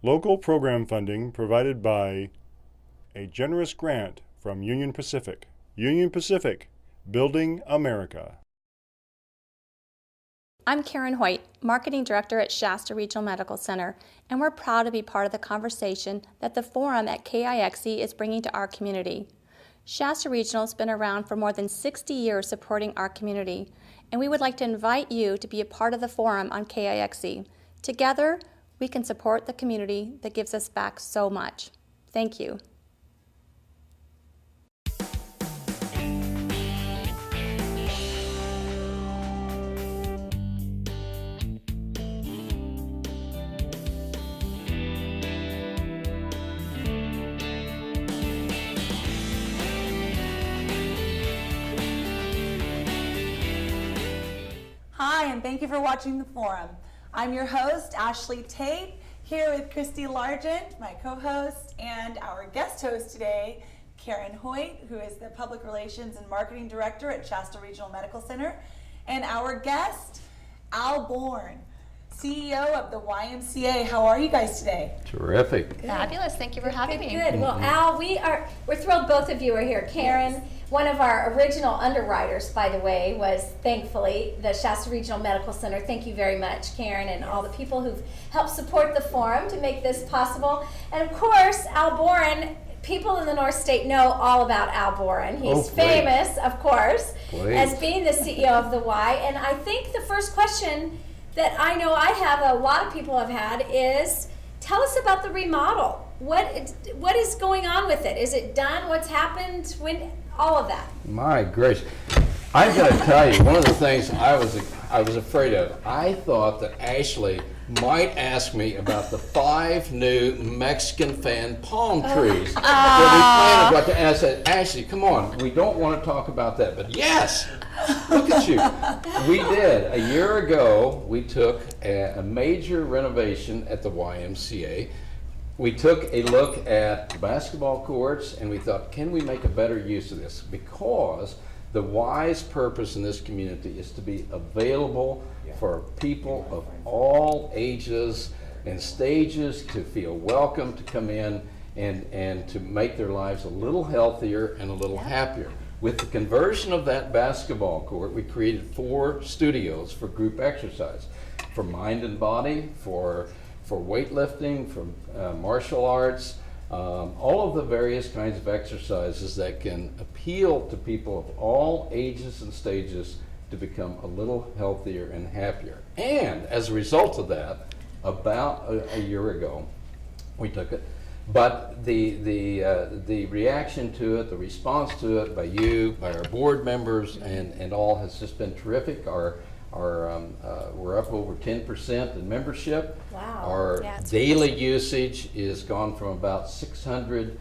Local program funding provided by a generous grant from Union Pacific. Union Pacific, building America. I'm Karen Hoyt, Marketing Director at Shasta Regional Medical Center, and we're proud to be part of the conversation that the forum at KIXE is bringing to our community. Shasta Regional has been around for more than 60 years supporting our community, and we would like to invite you to be a part of the forum on KIXE. Together, we can support the community that gives us back so much. Thank you. Hi, and thank you for watching the forum. I'm your host, Ashley Tate, here with Christy Largent, my co-host, and our guest host today, Karen Hoyt, who is the Public Relations and Marketing Director at Shasta Regional Medical Center, and our guest, Al Boren, CEO of the YMCA. How are you guys today? Terrific. Fabulous. Thank you for having me. Good. Well, Al, we're thrilled both of you are here. Karen, yes. One of our original underwriters, by the way, was thankfully the Shasta Regional Medical Center. Thank you very much, Karen, and all the people who've helped support the forum to make this possible. And of course, Al Boren. People in the North State know all about Al Boren. He's famous, of course, as being the CEO of the Y. And I think the first question that I know I have, a lot of people have had, is tell us about the remodel. What is going on with it? Is it done? What's happened? When? All of that. My gracious. I've got to tell you, one of the things I was afraid of, I thought that Ashley might ask me about the 5 new Mexican fan palm trees that we planted. But I said, Ashley, come on, we don't want to talk about that. But yes, look at you. We did. A year ago, we took a major renovation at the YMCA. We took a look at basketball courts and we thought, can we make a better use of this? Because the Y's purpose in this community is to be available for people of all ages and stages to feel welcome to come in and to make their lives a little healthier and a little happier. With the conversion of that basketball court, we created 4 studios for group exercise, for mind and body, for weightlifting, for martial arts, all of the various kinds of exercises that can appeal to people of all ages and stages to become a little healthier and happier. And as a result of that, about a year ago, we took it. But the reaction to it, the response to it by you, by our board members, and all has just been terrific. We're up over 10% in membership. Wow. Our daily usage is gone from about 600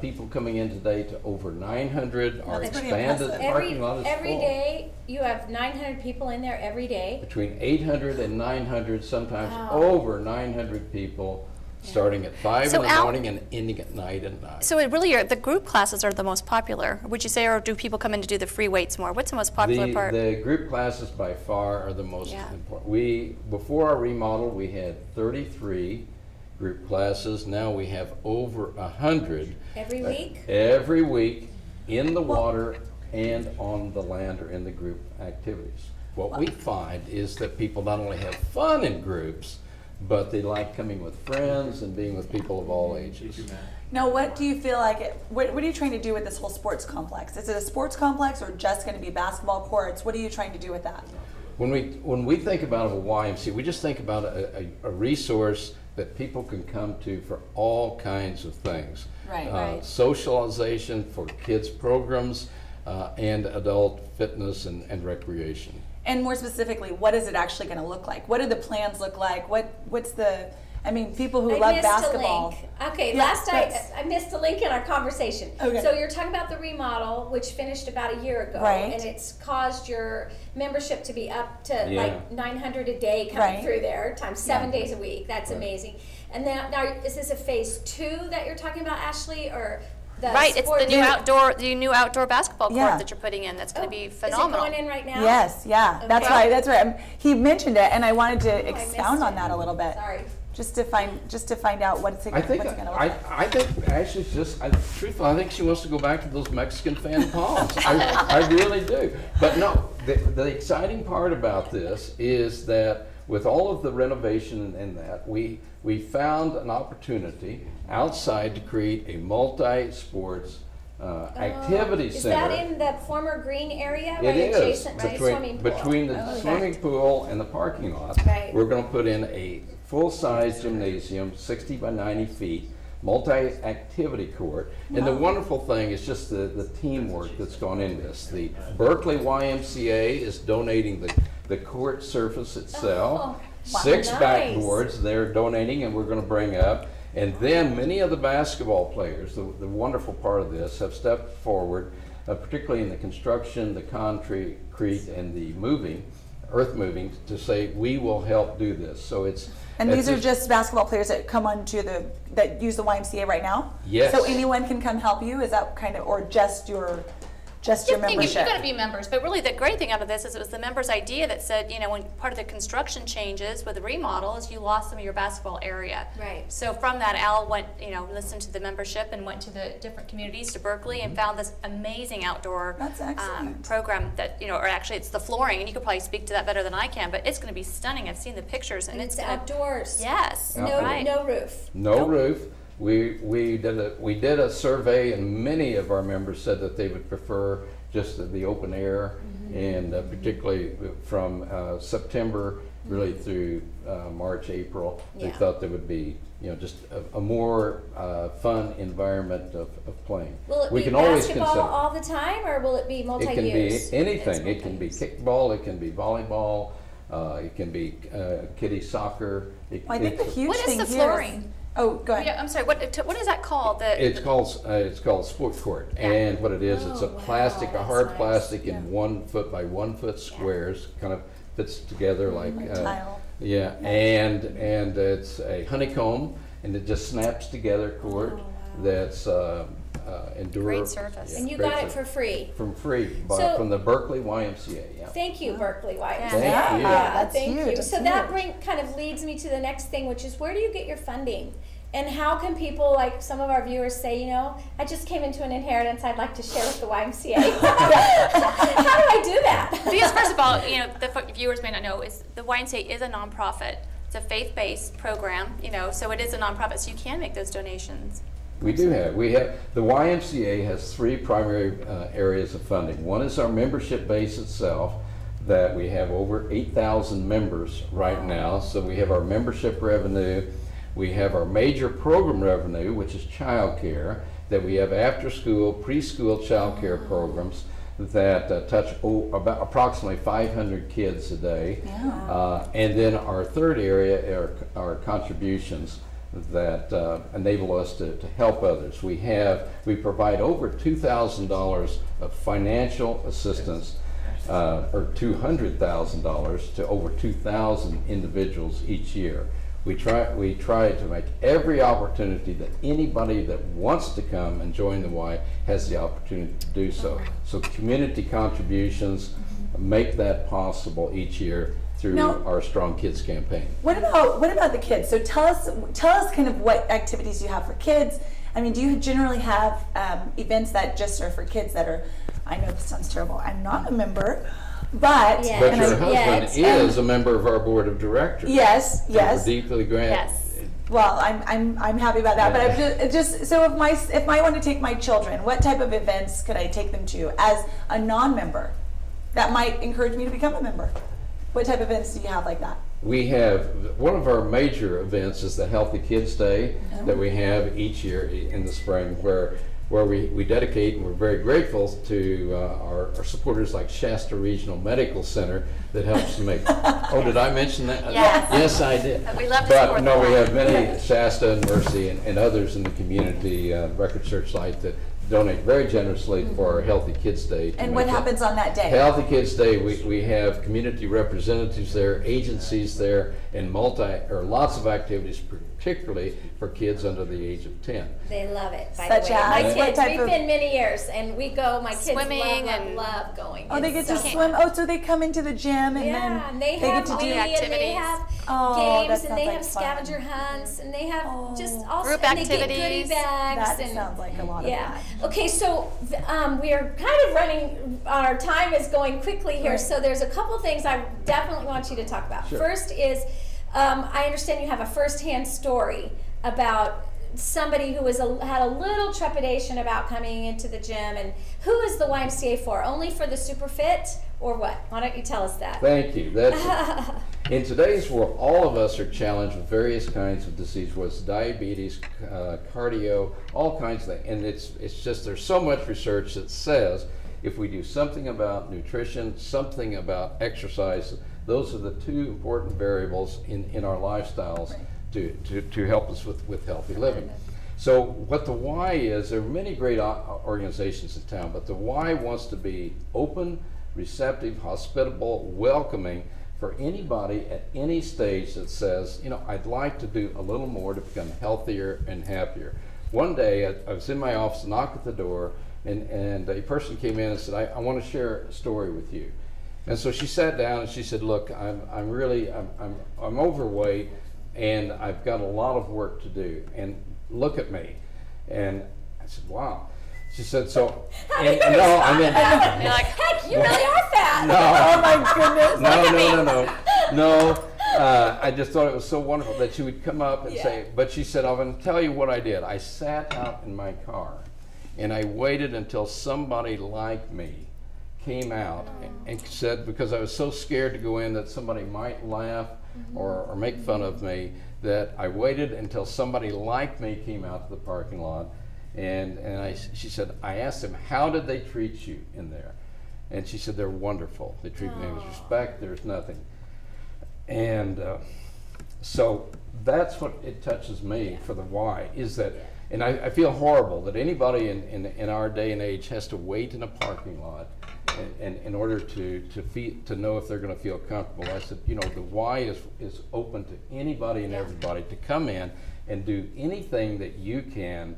people coming in today to over 900. Our expanded parking lot is full. Every day you have 900 people in there every day? Between 800 and 900, sometimes over 900 people. Starting at 5 in the morning and ending at night and 9. So it really, the group classes are the most popular, would you say, or do people come in to do the free weights more? What's the most popular part? The group classes by far are the most important. Before our remodel, we had 33 group classes. Now we have over 100. Every week? Every week in the water and on the land or in the group activities. What we find is that people not only have fun in groups, but they like coming with friends and being with people of all ages. Now, what do you feel like, what are you trying to do with this whole sports complex? Is it a sports complex or just going to be basketball courts? What are you trying to do with that? When we think about a YMCA, we just think about a resource that people can come to for all kinds of things. Right. Socialization for kids programs and adult fitness and recreation. And more specifically, what is it actually going to look like? What do the plans look like? What's the, I mean, people who love basketball. Okay, I missed a link in our conversation. Okay. So you're talking about the remodel, which finished about a year ago. Right. And it's caused your membership to be up to like 900 a day coming through there, times 7 days a week. That's amazing. And then, now, is this a phase 2 that you're talking about, Ashley, or? It's the new outdoor basketball court that you're putting in. That's going to be phenomenal. Is it going in right now? Yes, yeah. Okay. That's right. He mentioned it, and I wanted to expound on that a little bit. Sorry. just to find out what's it I think going to look like? I think actually it's just truthfully I think she wants to go back to those Mexican fan palms. I really do. But no, the exciting part about this is that with all of the renovation and that we found an opportunity outside to create a multi-sports activity Is center. that in the former green area, It right is adjacent to the swimming pool? between the swimming pool and the parking lot. Right. We're going to put in a full-size gymnasium, 60 by 90 feet, multi-activity court. And the wonderful thing is just the teamwork that's gone into this. The Berkeley YMCA is donating the court surface itself. Oh, 6 nice. backboards they're donating, and we're going to bring up. And then many of the basketball players, the wonderful part of this, have stepped forward, particularly in the construction, the concrete, and the earth moving, to say we will help do this. So it's And these are just basketball players that come onto that use the YMCA right now? Yes. So anyone can come help you? Is that kind of, or just your membership? You've got to be members, but really the great thing out of this is it was the members' idea that said, when part of the construction changes with the remodel is you lost some of your basketball area. Right. So from that, Al went, listened to the membership and went to the different communities to Berkeley and found this amazing outdoor That's excellent. program that, or actually it's the flooring, and you could probably speak to that better than I can, but it's going to be stunning. I've seen the pictures, and It's gonna- outdoors. Yes. No, Right. no roof. no roof. We did a survey, and many of our members said that they would prefer just the open air, and particularly from September really through March, April. They Yeah. thought there would be just a more fun environment of playing. Will it We be can always basketball consider. all the time, or will it be It multi-use? can be anything. It's It can be multi-use. kickball. It can be volleyball. It can be kiddie soccer. Well, I think the huge What is thing the here flooring? Oh, go ahead. Yeah, I'm sorry, what is that called? It's called sport court, and what it is, it's a Oh, wow, plastic, a that's hard nice. plastic Yeah. in 1 foot by 1 foot squares, kind of fits together like tile. yeah, and it's a honeycomb, and it just snaps together court. Oh, wow. That's endure. Great surface. And you great got it surface. for free. from free So- from the Berkeley YMCA. Yeah. Thank you, Berkeley YMCA. Thank you. Yeah, That's thank huge, you. that's So that huge. kind of leads me to the next thing, which is where do you get your funding? And how can people, like some of our viewers, say, I just came into an inheritance I'd like to share with the YMCA. How do I do that? Because first of all, the viewers may not know, is the YMCA is a nonprofit. It's a faith-based program, so it is a nonprofit, so you can make those donations. We do have. The YMCA has 3 primary areas of funding. One is our membership base itself, that we have over 8,000 members right now. So we have our membership revenue. We have our major program revenue, which is childcare, that we have after school, preschool childcare programs that touch about approximately 500 kids a day. Yeah. And then our third area are contributions that enable us to help others. We provide over $2,000 of financial assistance, or $200,000 to over 2,000 individuals each year. We try to make every opportunity that anybody that wants to come and join the Y has the opportunity to do so. So community contributions make that possible each year through Now- our Strong Kids campaign. What about the kids? So tell us kind of what activities you have for kids. I mean, do you generally have events that just are for kids that are? I know this sounds terrible. I'm not a member, but Yeah. But and your I- husband is a member of our board of directors. yes, And yes. we're deeply grateful. Yes. Well, I'm happy about that. But I'm just so if I want to take my children, what type of events could I take them to as a non-member that might encourage me to become a member? What type of events do you have like that? We have, one of our major events is the Healthy Kids Day that we have each year in the spring, where we dedicate, and we're very grateful to our supporters like Shasta Regional Medical Center that helps to make. Oh, did I mention that? Yes. Yes, I did. We love to But support no, the we Y. have many, Shasta and Mercy and others in the community, Record Searchlight, that donate very generously for our Healthy Kids Day. to And make what that- happens on that day? Healthy Kids Day, we have community representatives there, agencies there, and lots of activities, particularly for kids under the age of 10. They love it, by Such the way. My as? kids, What type we've of- been many years, and we go, my kids Swimming love, and- love going. Oh, they get It's to so swim. fun. Oh, so they come into the gym and Yeah, then and they get have to do Wii, and they activities. have Oh, that games, and sounds they like have fun. scavenger hunts, and they have just all Group and they get goodie activities. bags. That and, sounds like a lot of yeah. fun. Okay, so we are kind of running. Our time is going quickly here, Right. so there's a couple things I definitely want you to talk about. Sure. First is, I understand you have a first-hand story about somebody who had a little trepidation about coming into the gym. And who is the YMCA for? Only for the super fit, or what? Why don't you tell us that? Thank you. In today's world, all of us are challenged with various kinds of disease, whether it's diabetes, cardio, all kinds of things. And it's just there's so much research that says if we do something about nutrition, something about exercise, those are the two important variables in our lifestyles to help us with healthy living. So what the Y is, there are many great organizations in town, but the Y wants to be open, receptive, hospitable, welcoming for anybody at any stage that says, you know, I'd like to do a little more to become healthier and happier. One day I was in my office, knocked at the door, and a person came in and said, I want to share a story with you. And so she sat down and she said, look, I'm overweight and I've got a lot of work to do, and look at me. And I said, wow. She said, so, and no, I mean, You're like, Heck, you really are fat. Oh my goodness. No. I just thought it was so wonderful that she would come up and say, but she said, I'm going to tell you what I did. I sat out in my car and I waited until somebody like me came out and said, because I was so scared to go in that somebody might laugh or make fun of me, that I waited until somebody like me came out to the parking lot. And she said, I asked them, how did they treat you in there? And she said, they're wonderful. They treat me with respect. There's nothing. And so that's what it touches me for the why, is that, and I feel horrible that anybody in our day and age has to wait in a parking lot and in order to know if they're going to feel comfortable. I said, you know, the why is open to anybody and everybody to come in and do anything that you can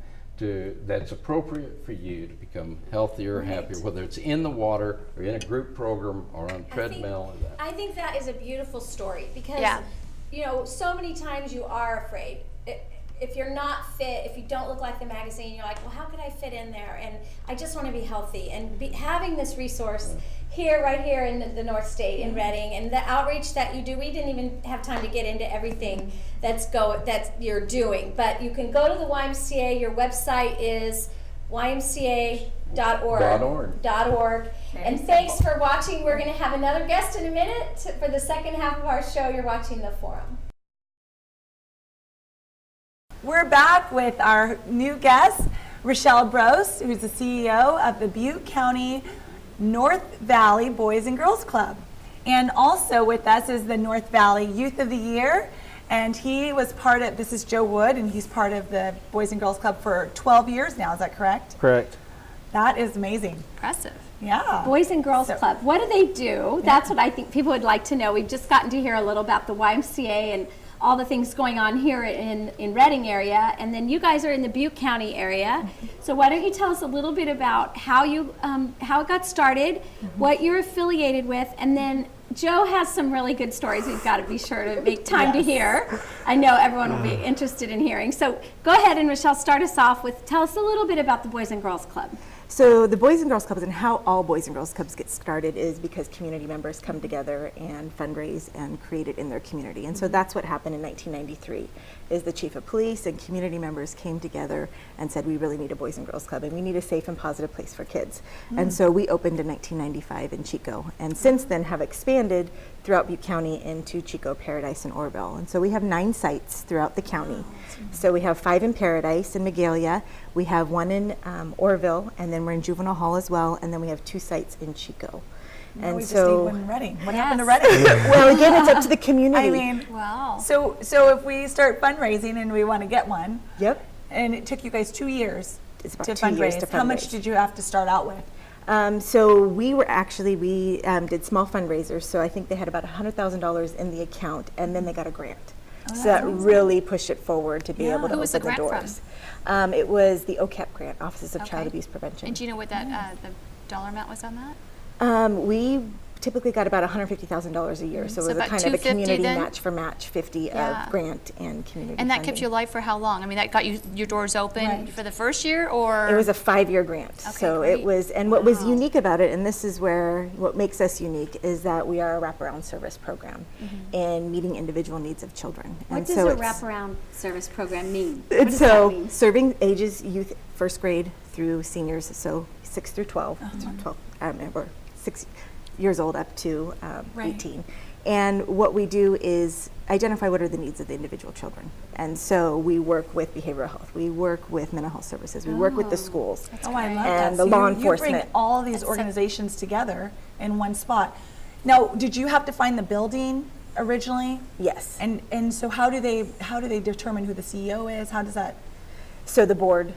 that's appropriate for you to become healthier, happier, whether it's in the water or in a group program or on a treadmill. I think that is a beautiful story because, Yeah. you know, so many times you are afraid. If you're not fit, if you don't look like the magazine, you're like, well, how could I fit in there? And I just want to be healthy. And having this resource here, right here in the North State, in Reading, and the outreach that you do, we didn't even have time to get into everything that you're doing. But you can go to the YMCA. Your website is ymca.org. And thanks for watching. We're going to have another guest in a minute for the second half of our show. You're watching The Forum. We're back with our new guest, Rashell Brobst, who's the CEO of the Butte County North Valley Boys and Girls Club. And also with us is the North Valley Youth of the Year. And he was this is Joe Wood, and he's part of the Boys and Girls Club for 12 years now, is that correct? Correct. That is amazing. impressive. Yeah. Boys and Girls Club. What do they do? That's what I think people would like to know. We've just gotten to hear a little about the YMCA and all the things going on here in Reading area, and then you guys are in the Butte County area. So why don't you tell us a little bit about how it got started, what you're affiliated with, and then Joe has some really good stories we've got to be sure to make time to hear. I know everyone will be interested in hearing. So go ahead and Rashell, start us off with, tell us a little bit about the Boys and Girls Club. So the Boys and Girls Clubs, and how all Boys and Girls Clubs get started, is because community members come together and fundraise and create it in their community. And so that's what happened in 1993, is the chief of police and community members came together and said, we really need a Boys and Girls Club and we need a safe and positive place for kids. And so we opened in 1995 in Chico, and since then have expanded throughout Butte County into Chico, Paradise, and Orville. And so we have 9 sites throughout the county. So we have 5 in Paradise and Magalia, we have 1 in Orville, and then we're in Juvenile Hall as well, and then we have 2 sites in Chico. And we just need one in Reading. What happened to Yes. Reading? Well, again, it's up to the community. I mean, Wow. so if we start fundraising and we want to get one, Yep. and it took you guys 2 years It's about to 2 years fundraise, to how much fundraise. did you have to start out with? So we did small fundraisers. So I think they had about $100,000 in the account, and then they got a grant. So that really pushed it forward to be able to Who was the open the grant doors. It was the OCAP grant, Offices of Child Abuse Prevention. And do you know what that the dollar amount was on that? We typically got about $150,000 a year. So it was about kind of a $250 community then? match for match 50 Yeah. of grant and community And that funding. kept you alive for how long? I mean, that got you your doors open for the first year, or? It was a 5-year grant. So great. it was, and what was unique about it, and this is where what makes us unique, is that we are a wraparound service program and meeting individual needs of children. What and does so a it's- wraparound service program mean? What And does that so mean? serving ages youth first grade through seniors, so 6 through 12, 12 or 6 years old up to 18. And what we do is identify what are the needs of the individual children. And so we work with behavioral health, we work with mental health services, we work with the schools. Oh, I love And that. the law You bring enforcement. all these organizations together in one spot. Now, did you have to find the building originally? Yes. And so how do they determine who the CEO is? How does that? So the board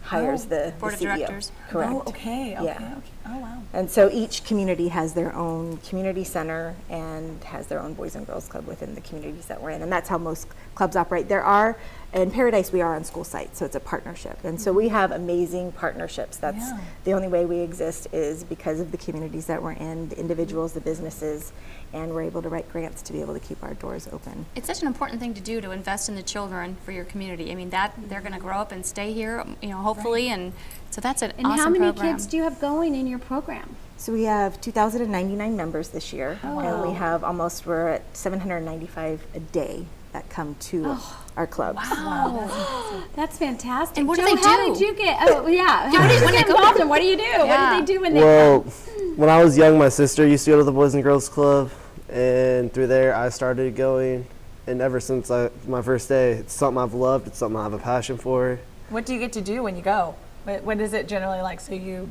hires the Board of CEO. directors. Correct. Oh, okay. Yeah. Oh, wow. And so each community has their own community center and has their own Boys and Girls Club within the communities that we're in. And that's how most clubs operate. There are, in Paradise, we are on school sites, so it's a partnership. And so we have amazing partnerships. That's Yeah. the only way we exist is because of the communities that we're in, the individuals, the businesses, and we're able to write grants to be able to keep our doors open. It's such an important thing to do, to invest in the children for your community. I mean, that they're going to grow up and stay here, hopefully, and so that's an And awesome how many program. kids do you have going in your program? So we have 2,099 members this year, and we have we're at 795 a day that come to our clubs. Oh, that's fantastic. And what do Joe, they how do? did you get? Oh, yeah. How did you get involved? And what do you do? Yeah. What do they do when they Well, come? when I was young, my sister used to go to the Boys and Girls Club, and through there I started going. And ever since my first day, it's something I've loved. It's something I have a passion for. What do you get to do when you go? What is it generally like? So you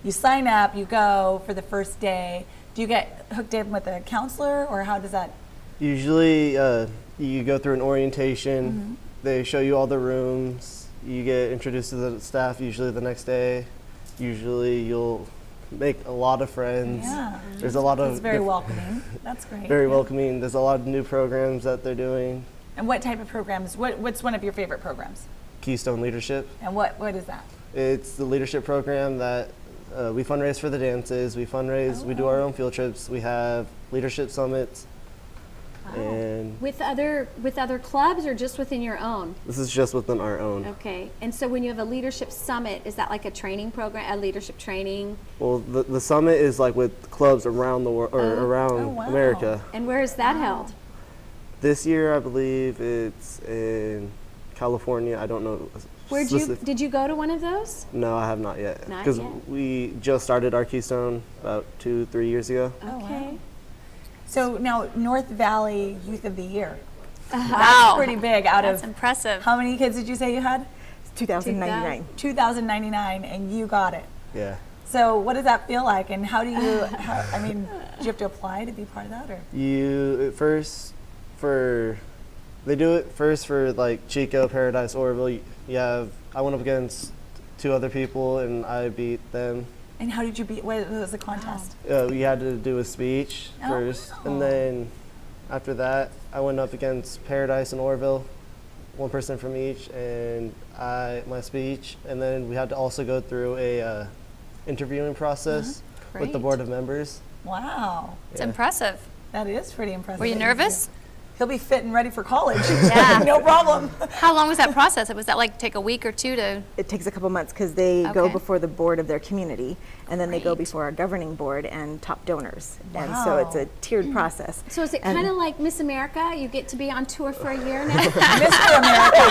sign up, you go for the first day. Do you get hooked in with a counselor, or how does that? Usually, you go through an orientation. They show you all the rooms. You get introduced to the staff usually the next day. Usually, you'll make a lot of friends. Yeah. There's a lot of It's very welcoming. That's great. very Yeah. welcoming. There's a lot of new programs that they're doing. And what type of programs? What's one of your favorite programs? Keystone Leadership. And what is that? It's the leadership program that we fundraise for the dances. We fundraise. We do our own field trips. We have leadership summits. And With other clubs or just within your own? this is just within our own. Okay. And so when you have a leadership summit, is that like a training program, a leadership training? Well, the summit is like with clubs around the world or around wow. America. And where is that held? This year, I believe it's in California. I don't know. Did you go to one of those? No, I have not yet. Not Because yet. we just started our Keystone about 2-3 years ago. Okay. So now North Valley Youth of the Year. Wow. That's pretty big. Out That's of impressive. how many kids did you say you had? 2,099. 2,099, and you got it. Yeah. So what does that feel like, and how do you? Do you have to apply to be part of that, or? They do it first for like Chico, Paradise, Orville. I went up against 2 other people and I beat them. And how did you beat? What was the contest? We had to do a speech first, and then after that, I went up against Paradise and Orville, one person from each, and my speech, and then we had to also go through a interviewing process with the Great. board of members. Wow, It's impressive. that is pretty impressive. Were you nervous? He'll be fit and ready for college. Yeah. No problem. How long was that process? Was that like take a week or two to? It takes a couple months because they go Okay. before the board of their community, and then they go Great. before our governing board and top donors. And so it's a tiered process. So is it And- kind of like Miss America? You get to be on tour for a year now? Mr. America.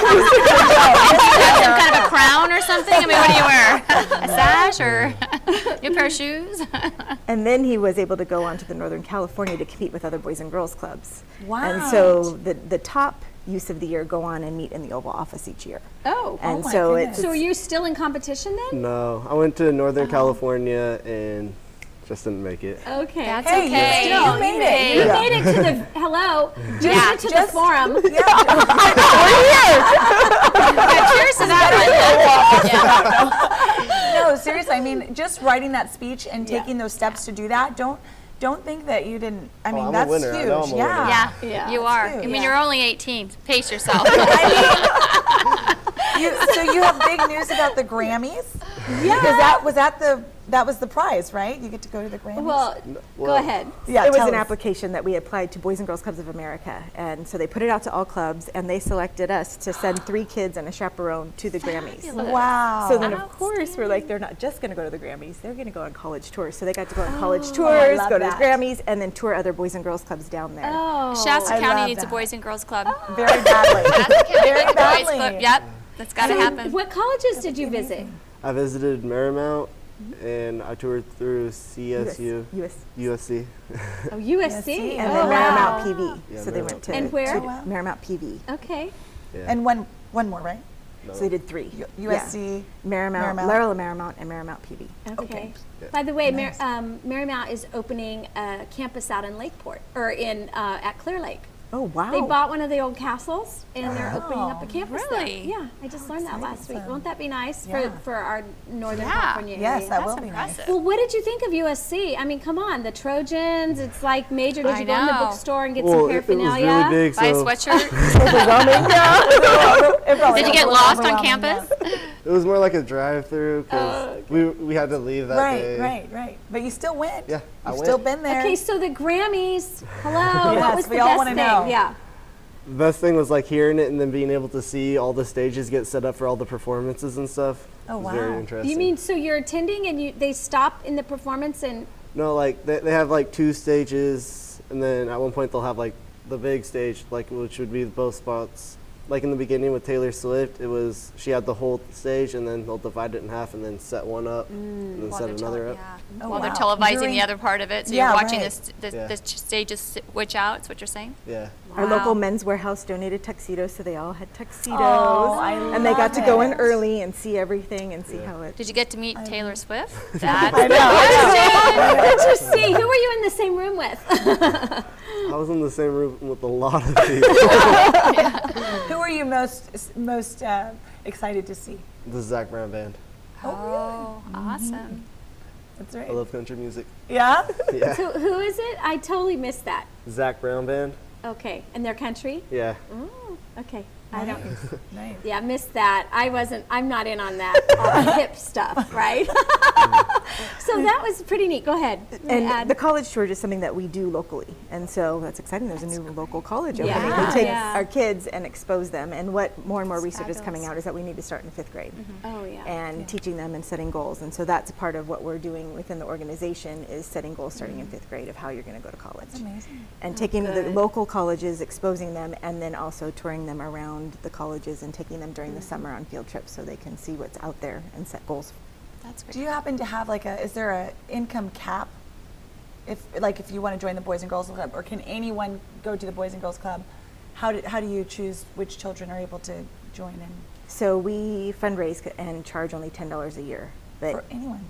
Some kind of a crown or something? I mean, what do you wear? A sash or new pair of shoes? And then he was able to go on to the Northern California to compete with other Boys and Girls Clubs. Wow. And so the top youth of the year go on and meet in the Oval Office each year. Oh. And my so goodness. it's So are you still in competition then? No, I went to Northern California and just didn't make it. Okay. That's Hey, okay. you made it. You Yeah. made it to the Yeah, to the forum. Yeah, cheers to that one. Yeah. No, so seriously, I mean, just writing that speech and taking those steps to do that, don't think that you didn't. I mean, I'm a that's winner. huge. I know I'm a winner. Yeah, you are. huge. I mean, Yeah. you're only 18. Pace yourself. So you have big news about the Grammys? Yeah. Because that was the prize, right? You get to go to the Grammys. Well, go ahead. yeah, It was tell an us. application that we applied to Boys and Girls Clubs of America, and so they put it out to all clubs, and they selected us to send 3 kids and a chaperone to the Grammys. Wow. So then, of course, we're like, they're not just going to go to the Grammys; they're going to go on college tours. So they got to go on college I tours, love go to the that. Grammys, and then tour other Boys and Girls Clubs down there. Oh, Shasta I County love needs a that. Boys and Girls Club. very badly. Very Boys badly. Club. Yep, that's got to so happen. what colleges did you visit? I visited Marymount, and I toured through CSU, USC. Oh, USC. USC, and Oh, then wow. Marymount PV. Yeah, So they Marymount went to, And where? to Marymount PV. Okay. Yeah. And one more, right? So they did 3. USC. Marymount, Marymount. Loyola Marymount, and Marymount PV. Okay. Yeah. By the way, Nice. Marymount is opening a campus out in Lakeport, or in at Clear Lake. Oh wow! They bought one of the old castles, and they're opening up a campus Really? there. Yeah, I just learned that last week. awesome. Won't that be nice Yeah. for our Northern Yeah. California area? Yes, that That's will be nice. impressive. Well, what did you think of USC? I mean, come on, the Trojans. It's like major. Did I you go in the know. bookstore and get Well, some it was paraphernalia? really big, Buy a so sweatshirt. Did you get lost on campus? it was more like a drive-through because we had to leave that day. Right. But you still went. Yeah, I You've went. still been there. Okay, so the Grammys. Hello. Yes, what was we the all best wanna thing? know. Yeah. The best thing was like hearing it and then being able to see all the stages get set up for all the performances and stuff. Oh, It was very wow. interesting. You mean so you're attending and they stop in the performance and No, like they have like 2 stages, and then at one point they'll have like the big stage, like which would be both spots. Like in the beginning with Taylor Swift, it was she had the whole stage, and then they'll divide it in half and then set one up, and then set another up. Oh, While they're wow. televising During- the other part of it, so Yeah, you're watching right. the stages switch out. Is what you're saying? Yeah. Our Wow. local men's warehouse donated tuxedos, so they all had tuxedos, Oh, I and they got love to go in it. early and see everything and see how it. Did you get to meet Taylor Swift? That's I know. what did you see? Who were you in the same room with? I was in the same room with a lot of people. Who are you most excited to see? The Zach Brown Band. Oh, awesome. That's I right. love country music. Yeah. Yeah. So who is it? I totally missed that. Zach Brown Band. Okay, and their country? Yeah. Okay, I don't. Nice. Yeah, missed that. I'm not in on that all the hip stuff, right? So that was pretty neat. Go ahead. And Add. the college tour is something that we do locally, and so that's exciting. There's a new local college opening. Yeah. We take Yeah. our kids and expose them, and what more and more That's research is coming fabulous. out is that we need to start in 5th grade. Oh yeah. And teaching them and setting goals, and so that's part of what we're doing within the organization is setting goals starting in 5th grade of how you're going to go to college. Amazing. And taking the good. local colleges, exposing them, and then also touring them around the colleges and taking them during the summer on field trips so they can see what's out there and set goals. That's great. Do you happen to have is there a income cap? If you want to join the Boys and Girls Club, or can anyone go to the Boys and Girls Club? How do you choose which children are able to join in? So we fundraise and charge only $10 a year, For anyone.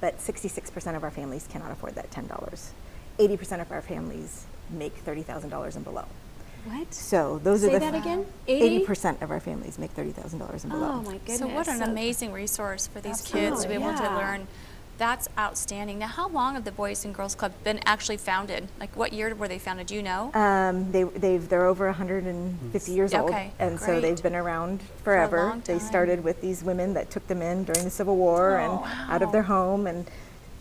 but 66% of our families cannot afford that $10. 80% of our families make $30,000 and below. What? So those Say are the that again? 80? 80% of our families make $30,000 and below. Oh my goodness. So what an amazing resource for these Absolutely. kids to be able to Yeah. learn. That's outstanding. Now, how long have the Boys and Girls Club been actually founded? Like, what year were they founded? Do you know? They're over 150 years old, Okay, and so great. they've been around forever. long They time. started with these women that took them in during the Civil War and out of their home, and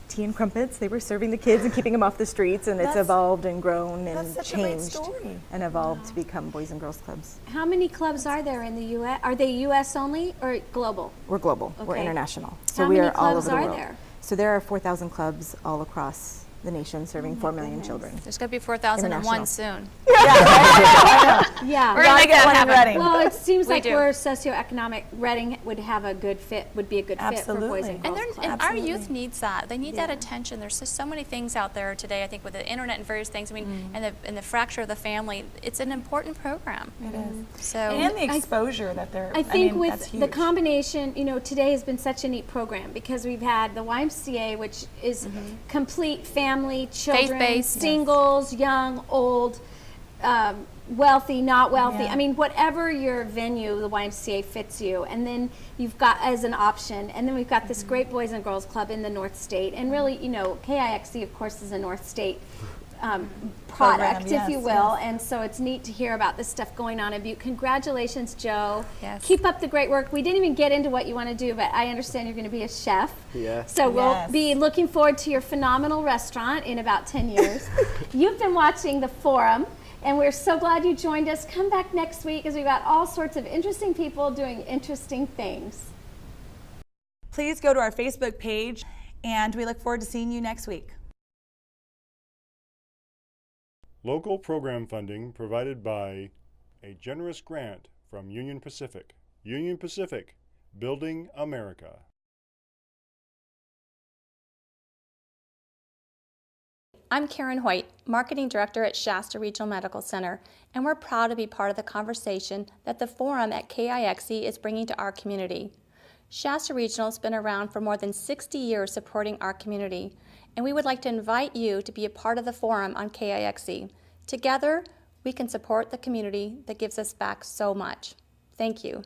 tea and crumpets. They were serving the kids and keeping them off the streets, and it's That's- evolved and grown that's and such a great changed story. and evolved to become Boys and Girls Clubs. How many clubs are there in the U.S.? Are they U.S. only or global? We're global. We're Okay. international. So How we many are all clubs over the are world. there? So there are 4,000 clubs all across the nation, serving Oh 4 million children. There's going to be 4,001 International. soon. Yeah. We're going to make that one in happen. Reading. Well, it seems We like do. we're socioeconomic. Reading would have a good fit. Would be a good fit for Boys Absolutely. and And, Girls Club. and our Absolutely. youth needs that. They need that Yeah. attention. There's just so many things out there today, I think, with the internet and various things. I mean, and the fracture of the family. It's an important program. It is. So And the exposure that they're. I think mean, that's with the huge. combination, today has been such a neat program because we've had the YMCA, which is complete family, children, Faith-based. singles, young, old. wealthy, not wealthy. Yeah. I mean, whatever your venue, the YMCA fits you. And then you've got as an option, and then we've got this great Boys and Girls Club in the North State. And really, you know, KIXE, of course, is a North State product, if you will. Yes. And so it's neat to hear about this stuff going on in Butte. Congratulations, Joe. Yes. Keep up the great work. We didn't even get into what you want to do, but I understand you're going to be a chef. Yeah. So we'll Yes. be looking forward to your phenomenal restaurant in about 10 years. You've been watching the Forum, and we're so glad you joined us. Come back next week because we've got all sorts of interesting people doing interesting things. Please go to our Facebook page, and we look forward to seeing you next week. Local program funding provided by a generous grant from Union Pacific. Union Pacific, building America. I'm Karen Hoyt, Marketing Director at Shasta Regional Medical Center, and we're proud to be part of the conversation that the Forum at KIXE is bringing to our community. Shasta Regional has been around for more than 60 years supporting our community, and we would like to invite you to be a part of the Forum on KIXE. Together, we can support the community that gives us back so much. Thank you.